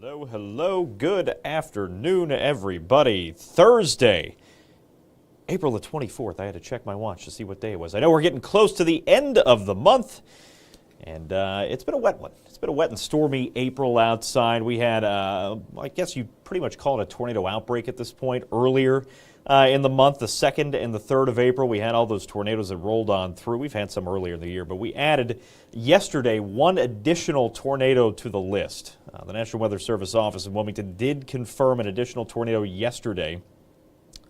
Hello, hello. Good afternoon, everybody. Thursday, April the 24th. I had to check my watch to see what day it was. I know we're getting close to the end of the month, and it's been a wet one. It's been a wet and stormy April outside. We had, I guess you pretty much call it a tornado outbreak at this point. Earlier in the month, the 2nd and the 3rd of April, we had all those tornadoes that rolled on through. We've had some earlier in the year, but we added yesterday one additional tornado to the list. The National Weather Service office in Wilmington did confirm an additional tornado yesterday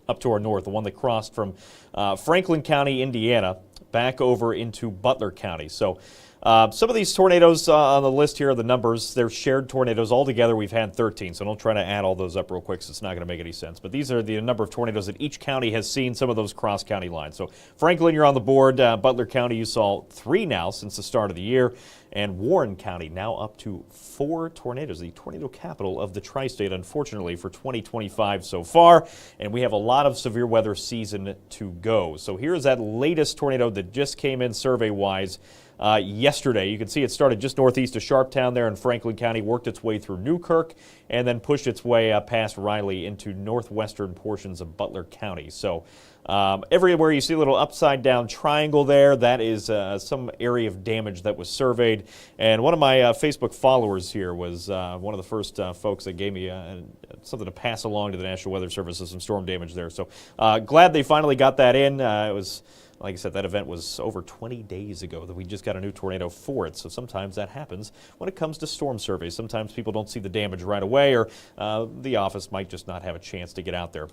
up to our north, the one that crossed from Franklin County, Indiana, back over into Butler County. So some of these tornadoes on the list here are the numbers. They're shared tornadoes. Altogether, we've had 13, so don't try to add all those up real quick, so it's not going to make any sense. But these are the number of tornadoes that each county has seen, some of those cross-county lines. So Franklin, you're on the board. Butler County, you saw 3 now since the start of the year. And Warren County now up to 4 tornadoes, the tornado capital of the tri-state, unfortunately, for 2025 so far. And we have a lot of severe weather season to go. So here's that latest tornado that just came in survey-wise yesterday. You can see it started just northeast of Sharptown there in Franklin County, worked its way through Newkirk, and then pushed its way past Riley into northwestern portions of Butler County. So everywhere you see a little upside-down triangle there, that is some area of damage that was surveyed. And one of my Facebook followers here was one of the first folks that gave me something to pass along to the National Weather Service of some storm damage there. So glad they finally got that in. It was, like I said, that event was over 20 days ago that we just got a new tornado for it. So sometimes that happens when it comes to storm surveys. Sometimes people don't see the damage right away, or the office might just not have a chance to get out there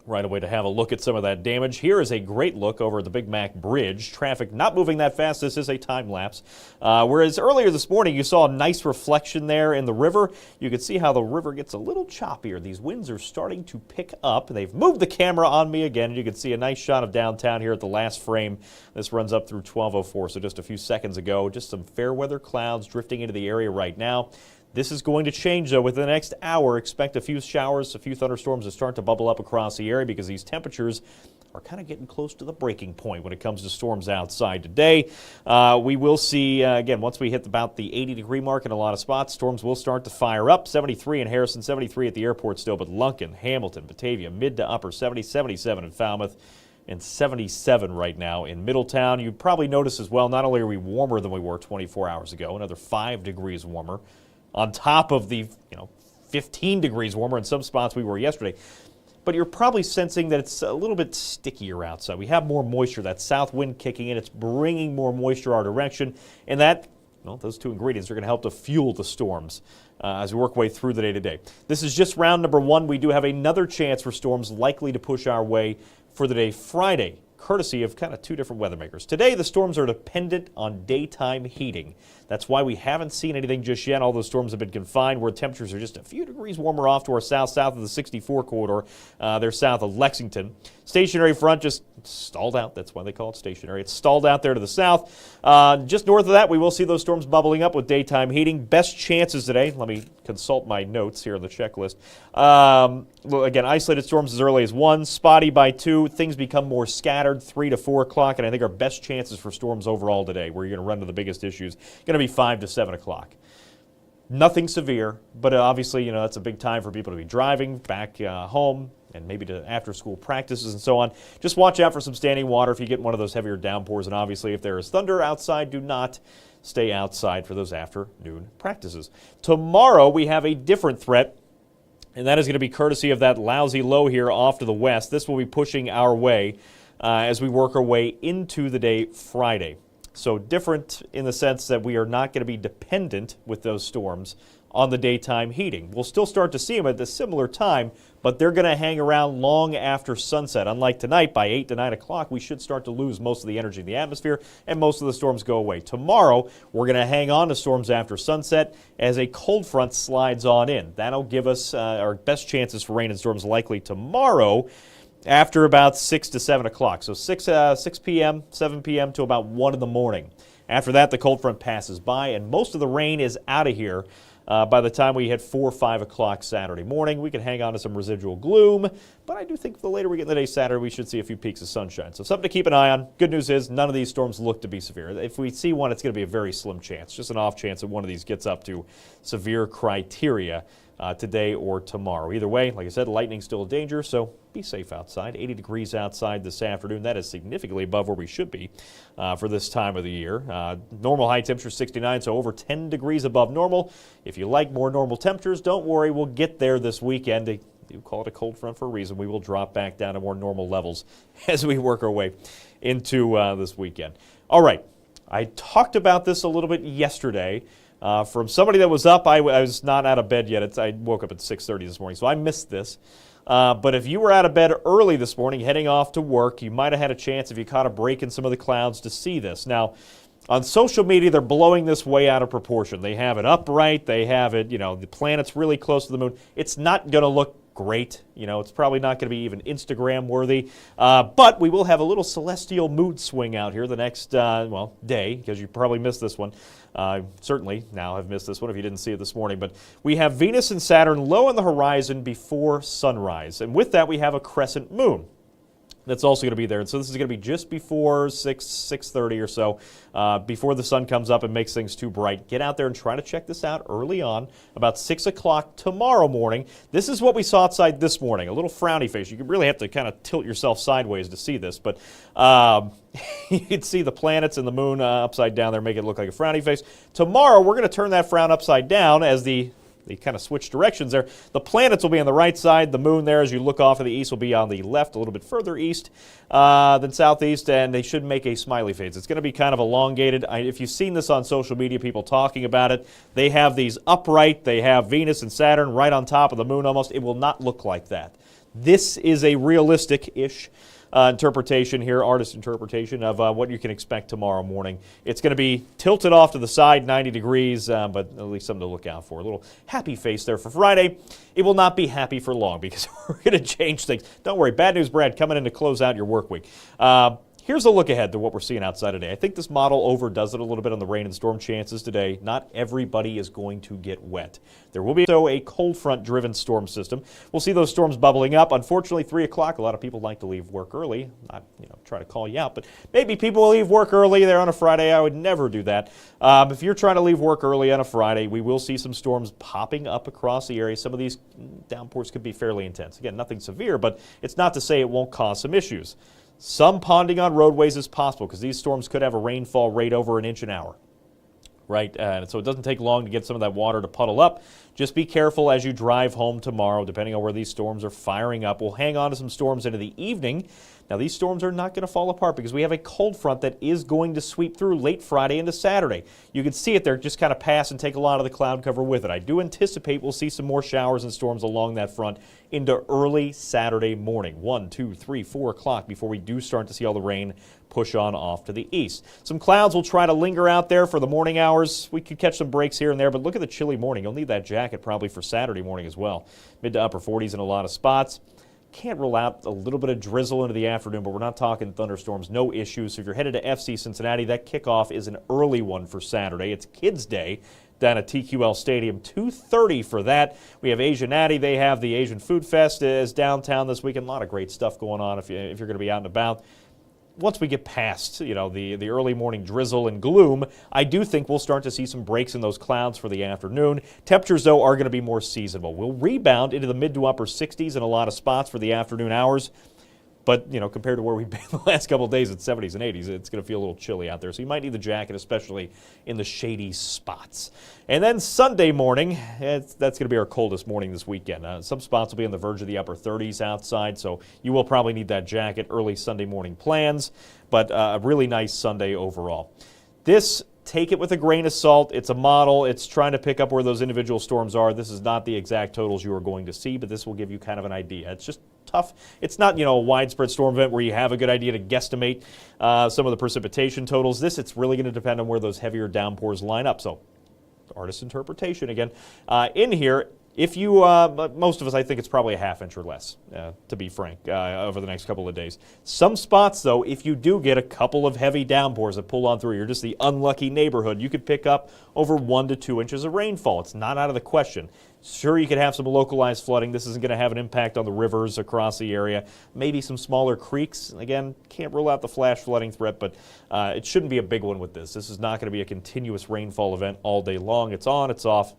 right away to have a look at some of that damage. Here is a great look over at the Big Mac Bridge. Traffic not moving that fast. This is a time lapse. Whereas earlier this morning you saw a nice reflection there in the river. You can see how the river gets a little choppier. These winds are starting to pick up. They've moved the camera on me again. You can see a nice shot of downtown here at the last frame. This runs up through 12:04, so just a few seconds ago. Just some fair weather clouds drifting into the area right now. This is going to change, though. Within the next hour, expect a few showers, a few thunderstorms to start to bubble up across the area because these temperatures are kind of getting close to the breaking point when it comes to storms outside today. We will see, again, once we hit about the 80-degree mark in a lot of spots, storms will start to fire up. 73 in Harrison, 73 at the airport still, but Lunken, Hamilton, Batavia, mid to upper 70, 77 in Falmouth, and 77 right now in Middletown. You probably notice as well, not only are we warmer than we were 24 hours ago, another 5 degrees warmer, on top of the 15 degrees warmer in some spots we were yesterday. But you're probably sensing that it's a little bit stickier outside. We have more moisture, that south wind kicking in. It's bringing more moisture our direction. And that, well, those two ingredients are going to help to fuel the storms as we work our way through the day today. This is just round number 1. We do have another chance for storms likely to push our way for the day Friday, courtesy of kind of 2 different weather makers. Today, the storms are dependent on daytime heating. That's why we haven't seen anything just yet. All those storms have been confined where temperatures are just a few degrees warmer off to our south of the 64 corridor. They're south of Lexington. Stationary front just stalled out. That's why they call it stationary. It's stalled out there to the south. Just north of that, we will see those storms bubbling up with daytime heating. Best chances today, let me consult my notes here on the checklist. Again, isolated storms as early as 1, spotty by 2. Things become more scattered 3 to 4 o'clock, and I think our best chances for storms overall today, where you're going to run into the biggest issues, going to be 5 to 7 o'clock. Nothing severe, but obviously, that's a big time for people to be driving back home and maybe to after-school practices and so on. Just watch out for some standing water if you get one of those heavier downpours, and obviously if there is thunder outside, do not stay outside for those afternoon practices. Tomorrow we have a different threat, and that is going to be courtesy of that lousy low here off to the west. This will be pushing our way as we work our way into the day Friday. So different in the sense that we are not going to be dependent with those storms on the daytime heating. We'll still start to see them at a similar time, but they're going to hang around long after sunset. Unlike tonight, by 8 to 9 o'clock, we should start to lose most of the energy in the atmosphere, and most of the storms go away. Tomorrow, we're going to hang on to storms after sunset as a cold front slides on in. That'll give us our best chances for rain and storms likely tomorrow after about 6 to 7 o'clock. So 6 p.m., 7 p.m. to about 1 in the morning. After that, the cold front passes by, and most of the rain is out of here by the time we hit 4 or 5 o'clock Saturday morning. We can hang on to some residual gloom, but I do think the later we get in the day Saturday, we should see a few peaks of sunshine. So something to keep an eye on. Good news is none of these storms look to be severe. If we see one, it's going to be a very slim chance, just an off chance that one of these gets up to severe criteria today or tomorrow. Either way, like I said, lightning's still a danger, so be safe outside. 80 degrees outside this afternoon. That is significantly above where we should be for this time of the year. Normal high temperature 69, so over 10 degrees above normal. If you like more normal temperatures, don't worry, we'll get there this weekend. You call it a cold front for a reason. We will drop back down to more normal levels as we work our way into this weekend. All right, I talked about this a little bit yesterday. From somebody that was up, I was not out of bed yet. I woke up at 6:30 this morning, so I missed this. But if you were out of bed early this morning, heading off to work, you might have had a chance, if you caught a break in some of the clouds, to see this. Now, on social media, they're blowing this way out of proportion. They have it upright. They have it, the planet's really close to the moon. It's not going to look great. It's probably not going to be even Instagram worthy. But we will have a little celestial mood swing out here the next, day, because you probably missed this one. Certainly now have missed this one if you didn't see it this morning. But we have Venus and Saturn low on the horizon before sunrise. And with that, we have a crescent moon that's also going to be there. And so this is going to be just before 6:30 or so, before the sun comes up and makes things too bright. Get out there and try to check this out early on, about 6 o'clock tomorrow morning. This is what we saw outside this morning, a little frowny face. You really have to kind of tilt yourself sideways to see this, but you can see the planets and the moon upside down there, make it look like a frowny face. Tomorrow, we're going to turn that frown upside down as they kind of switch directions there. The planets will be on the right side. The moon there, as you look off of the east, will be on the left, a little bit further east than southeast, and they should make a smiley face. It's going to be kind of elongated. If you've seen this on social media, people talking about it, they have these upright. They have Venus and Saturn right on top of the moon almost. It will not look like that. This is a realistic-ish interpretation here, artist interpretation of what you can expect tomorrow morning. It's going to be tilted off to the side, 90 degrees, but at least something to look out for. A little happy face there for Friday. It will not be happy for long because we're going to change things. Don't worry, Bad News Brad coming in to close out your work week. Here's a look ahead to what we're seeing outside today. I think this model overdoes it a little bit on the rain and storm chances today. Not everybody is going to get wet. There will be a cold front-driven storm system. We'll see those storms bubbling up. Unfortunately, 3 o'clock, a lot of people like to leave work early. Not, try to call you out, but maybe people will leave work early there on a Friday. I would never do that. If you're trying to leave work early on a Friday, we will see some storms popping up across the area. Some of these downpours could be fairly intense. Again, nothing severe, but it's not to say it won't cause some issues. Some ponding on roadways is possible because these storms could have a rainfall rate over an inch an hour, right? And so it doesn't take long to get some of that water to puddle up. Just be careful as you drive home tomorrow, depending on where these storms are firing up. We'll hang on to some storms into the evening. Now, these storms are not going to fall apart because we have a cold front that is going to sweep through late Friday into Saturday. You can see it there just kind of pass and take a lot of the cloud cover with it. I do anticipate we'll see some more showers and storms along that front into early Saturday morning, 1, 2, 3, 4 o'clock, before we do start to see all the rain push on off to the east. Some clouds will try to linger out there for the morning hours. We could catch some breaks here and there, but look at the chilly morning. You'll need that jacket probably for Saturday morning as well. Mid to upper 40s in a lot of spots. Can't rule out a little bit of drizzle into the afternoon, but we're not talking thunderstorms, no issues. So if you're headed to FC Cincinnati, that kickoff is an early one for Saturday. It's Kids Day down at TQL Stadium, 2:30 for that. We have Asianati. They have the Asian Food Fest is downtown this weekend. A lot of great stuff going on if you're going to be out and about. Once we get past, the early morning drizzle and gloom, I do think we'll start to see some breaks in those clouds for the afternoon. Temperatures, though, are going to be more seasonable. We'll rebound into the mid to upper 60s in a lot of spots for the afternoon hours. But, compared to where we've been the last couple of days at 70s and 80s, it's going to feel a little chilly out there. So you might need the jacket, especially in the shady spots. And then Sunday morning, that's going to be our coldest morning this weekend. Some spots will be on the verge of the upper 30s outside, so you will probably need that jacket. Early Sunday morning plans, but a really nice Sunday overall. Take it with a grain of salt. It's a model. It's trying to pick up where those individual storms are. This is not the exact totals you are going to see, but this will give you kind of an idea. It's just tough. It's not, a widespread storm event where you have a good idea to guesstimate some of the precipitation totals. It's really going to depend on where those heavier downpours line up. So, artist interpretation again. In here, If you, most of us, I think it's probably a half inch or less, to be frank, over the next couple of days. Some spots, though, if you do get a couple of heavy downpours that pull on through, you're just the unlucky neighborhood, you could pick up over 1 to 2 inches of rainfall. It's not out of the question. Sure, you could have some localized flooding. This isn't going to have an impact on the rivers across the area. Maybe some smaller creeks. Again, can't rule out the flash flooding threat, but it shouldn't be a big one with this. This is not going to be a continuous rainfall event all day long. It's on, it's off,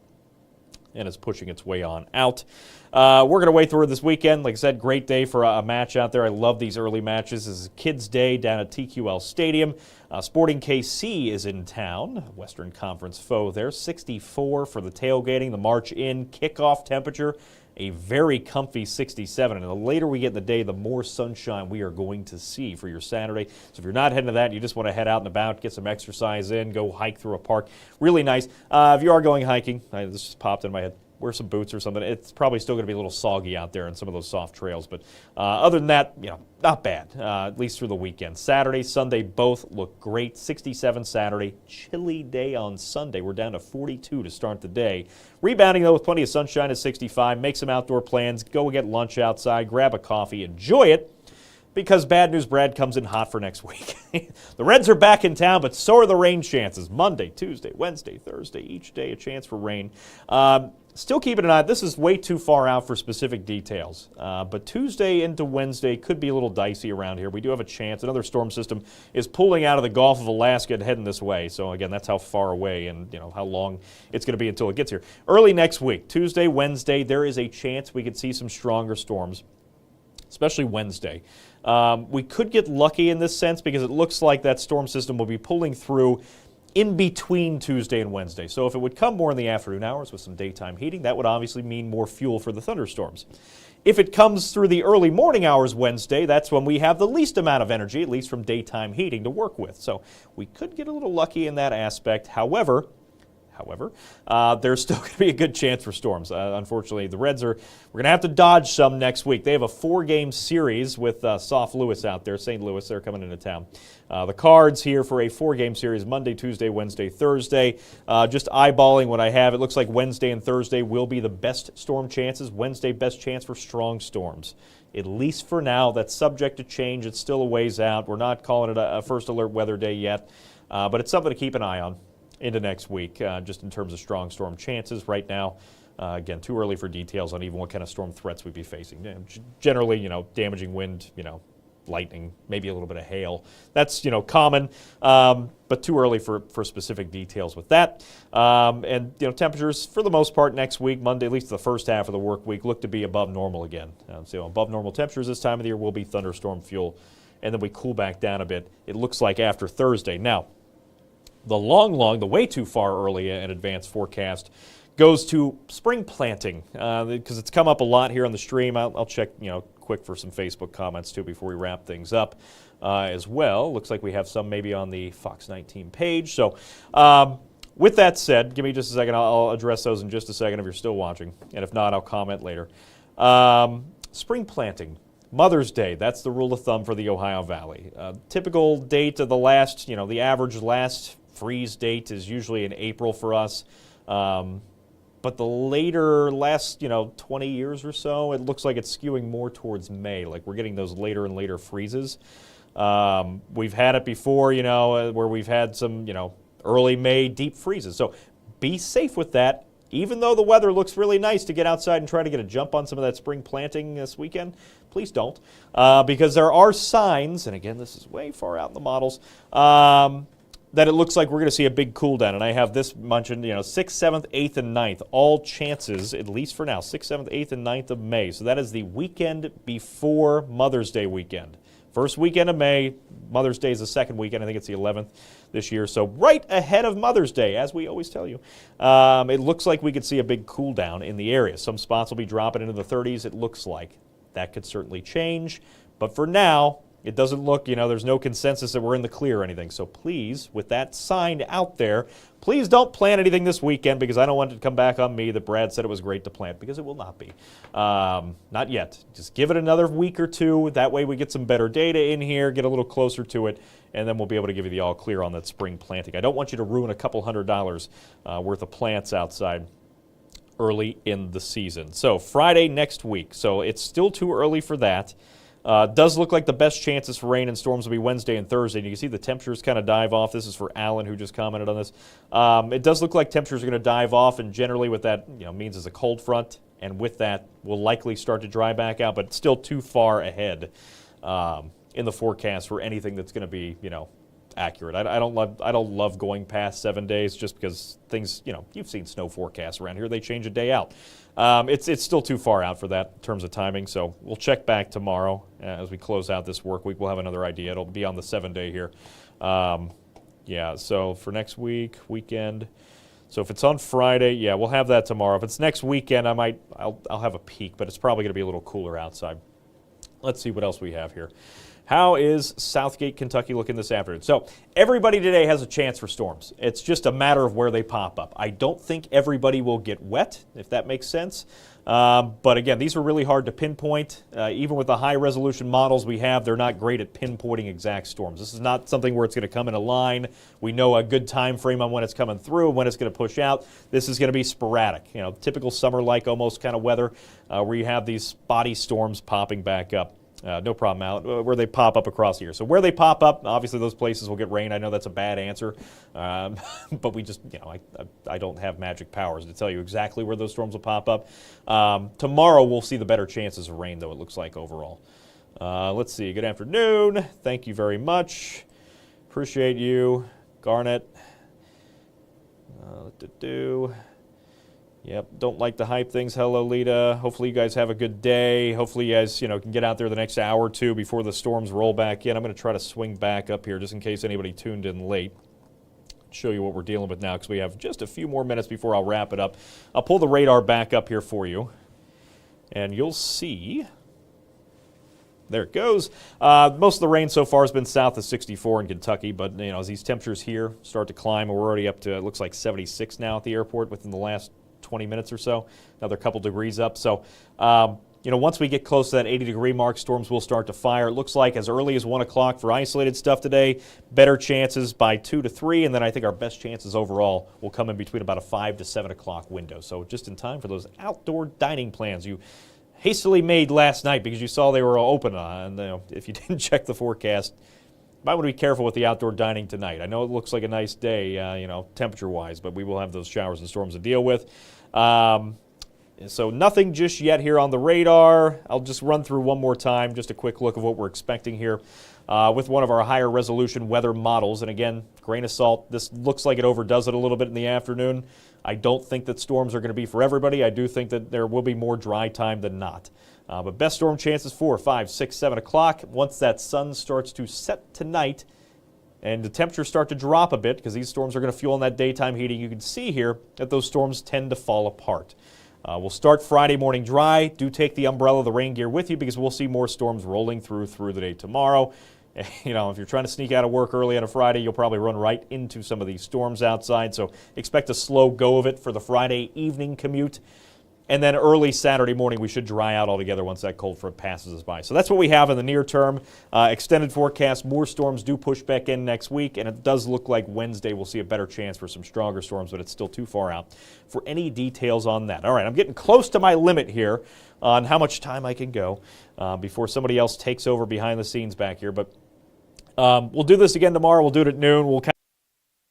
and it's pushing its way on out. We're going to wait through this weekend. Like I said, great day for a match out there. I love these early matches. This is Kids Day down at TQL Stadium. Sporting KC is in town, Western Conference foe there. 64 for the tailgating, the march in, kickoff temperature, a very comfy 67. And the later we get in the day, the more sunshine we are going to see for your Saturday. So if you're not heading to that, you just want to head out and about, get some exercise in, go hike through a park. Really nice. If you are going hiking, this just popped in my head, wear some boots or something. It's probably still going to be a little soggy out there in some of those soft trails. But other than that, not bad, at least through the weekend. Saturday, Sunday, both look great. 67 Saturday, chilly day on Sunday. We're down to 42 to start the day. Rebounding, though, with plenty of sunshine at 65. Make some outdoor plans. Go get lunch outside. Grab a coffee. Enjoy it. Because bad news, Brad, comes in hot for next week. The Reds are back in town, but so are the rain chances. Monday, Tuesday, Wednesday, Thursday, each day a chance for rain. Still keeping an eye. This is way too far out for specific details. But Tuesday into Wednesday could be a little dicey around here. We do have a chance. Another storm system is pulling out of the Gulf of Alaska and heading this way. So, again, that's how far away and how long it's going to be until it gets here. Early next week, Tuesday, Wednesday, there is a chance we could see some stronger storms, especially Wednesday. We could get lucky in this sense because it looks like that storm system will be pulling through in between Tuesday and Wednesday. So if it would come more in the afternoon hours with some daytime heating, that would obviously mean more fuel for the thunderstorms. If it comes through the early morning hours Wednesday, that's when we have the least amount of energy, at least from daytime heating, to work with. So we could get a little lucky in that aspect. However, there's still going to be a good chance for storms. Unfortunately, the Reds we're going to have to dodge some next week. They have a 4-game series with Soft Louis out there, St. Louis. They're coming into town. The Cards here for a 4-game series, Monday, Tuesday, Wednesday, Thursday. Just eyeballing what I have, it looks like Wednesday and Thursday will be the best storm chances. Wednesday, best chance for strong storms. At least for now, that's subject to change. It's still a ways out. We're not calling it a first alert weather day yet, but it's something to keep an eye on into next week, just in terms of strong storm chances. Right now, again, too early for details on even what kind of storm threats we'd be facing. Generally, damaging wind, lightning, maybe a little bit of hail. That's, common, but too early for specific details with that. And temperatures, for the most part, next week, Monday, at least the first half of the work week, look to be above normal again. So above normal temperatures this time of the year will be thunderstorm fuel, and then we cool back down a bit, it looks like, after Thursday. Now, the way too far early in advance forecast goes to spring planting, because it's come up a lot here on the stream. I'll check, quick for some Facebook comments too before we wrap things up as well. Looks like we have some maybe on the Fox 19 page. So with that said, give me just a second. I'll address those in just a second if you're still watching, and if not, I'll comment later. Spring planting. Mother's Day, that's the rule of thumb for the Ohio Valley. Typical date of the last, the average last freeze date is usually in April for us. But the last 20 years or so, it looks like it's skewing more towards May. Like we're getting those later and later freezes. We've had it before, where we've had some, early May deep freezes. So be safe with that. Even though the weather looks really nice to get outside and try to get a jump on some of that spring planting this weekend, please don't. Because there are signs, and again, this is way far out in the models, that it looks like we're going to see a big cool down. And I have this mentioned, 6th, 7th, 8th, and 9th, all chances, at least for now, 6th, 7th, 8th, and 9th of May. So that is the weekend before Mother's Day weekend. First weekend of May, Mother's Day is the second weekend. I think it's the 11th this year. So right ahead of Mother's Day, as we always tell you, it looks like we could see a big cool down in the area. Some spots will be dropping into the 30s, it looks like. That could certainly change. But for now, it doesn't look, there's no consensus that we're in the clear or anything. So please, with that sign out there, please don't plant anything this weekend, because I don't want it to come back on me that Brad said it was great to plant, because it will not be. Not yet. Just give it another week or two. That way we get some better data in here, get a little closer to it, and then we'll be able to give you the all clear on that spring planting. I don't want you to ruin a couple $100 worth of plants outside early in the season. So Friday next week. So it's still too early for that. Does look like the best chances for rain and storms will be Wednesday and Thursday. And you can see the temperatures kind of dive off. This is for Alan, who just commented on this. It does look like temperatures are going to dive off, and generally what that means is a cold front, and with that will likely start to dry back out, but still too far ahead in the forecast for anything that's going to be accurate. I don't love going past 7 days just because things, you've seen snow forecasts around here. They change a day out. It's still too far out for that in terms of timing, so we'll check back tomorrow as we close out this work week. We'll have another idea. It'll be on the 7-day here. Yeah, so for next weekend. So if it's on Friday, yeah, we'll have that tomorrow. If it's next weekend, I'll have a peek, but it's probably going to be a little cooler outside. Let's see what else we have here. How is Southgate, Kentucky looking this afternoon? So everybody today has a chance for storms. It's just a matter of where they pop up. I don't think everybody will get wet, if that makes sense. But again, these are really hard to pinpoint. Even with the high-resolution models we have, they're not great at pinpointing exact storms. This is not something where it's going to come in a line. We know a good time frame on when it's coming through and when it's going to push out. This is going to be sporadic, typical summer-like almost kind of weather where you have these spotty storms popping back up. No problem, Al, where they pop up across the year. So where they pop up, obviously those places will get rain. I know that's a bad answer, but we just, I don't have magic powers to tell you exactly where those storms will pop up. Tomorrow we'll see the better chances of rain, though, it looks like overall. Let's see. Good afternoon. Thank you very much. Appreciate you. Garnet. Yep, don't like to hype things. Hello, Lita. Hopefully you guys have a good day. Hopefully you guys, can get out there the next hour or two before the storms roll back in. I'm going to try to swing back up here just in case anybody tuned in late. Show you what we're dealing with now because we have just a few more minutes before I'll wrap it up. I'll pull the radar back up here for you, and you'll see. There it goes. Most of the rain so far has been south of 64 in Kentucky, but as these temperatures here start to climb, we're already up to, it looks like 76 now at the airport within the last 20 minutes or so, another couple degrees up. So, once we get close to that 80-degree mark, storms will start to fire. It looks like as early as 1 o'clock for isolated stuff today, better chances by 2 to 3, and then I think our best chances overall will come in between about a 5 to 7 o'clock window. So just in time for those outdoor dining plans you hastily made last night because you saw they were open. And if you didn't check the forecast, might want to be careful with the outdoor dining tonight. I know it looks like a nice day, temperature-wise, but we will have those showers and storms to deal with. So nothing just yet here on the radar. I'll just run through one more time, just a quick look of what we're expecting here with one of our higher resolution weather models. And again, grain of salt, this looks like it overdoes it a little bit in the afternoon. I don't think that storms are going to be for everybody. I do think that there will be more dry time than not. But best storm chances 4, 5, 6, 7 o'clock. Once that sun starts to set tonight and the temperatures start to drop a bit because these storms are going to fuel on that daytime heating, you can see here that those storms tend to fall apart. We'll start Friday morning dry. Do take the umbrella, the rain gear with you because we'll see more storms rolling through the day tomorrow. If you're trying to sneak out of work early on a Friday, you'll probably run right into some of these storms outside. So expect a slow go of it for the Friday evening commute. And then early Saturday morning, we should dry out altogether once that cold front passes us by. So that's what we have in the near term. Extended forecast, more storms do push back in next week, and it does look like Wednesday we'll see a better chance for some stronger storms, but it's still too far out for any details on that. All right, I'm getting close to my limit here on how much time I can go before somebody else takes over behind the scenes back here. But we'll do this again tomorrow. We'll do it at noon. We'll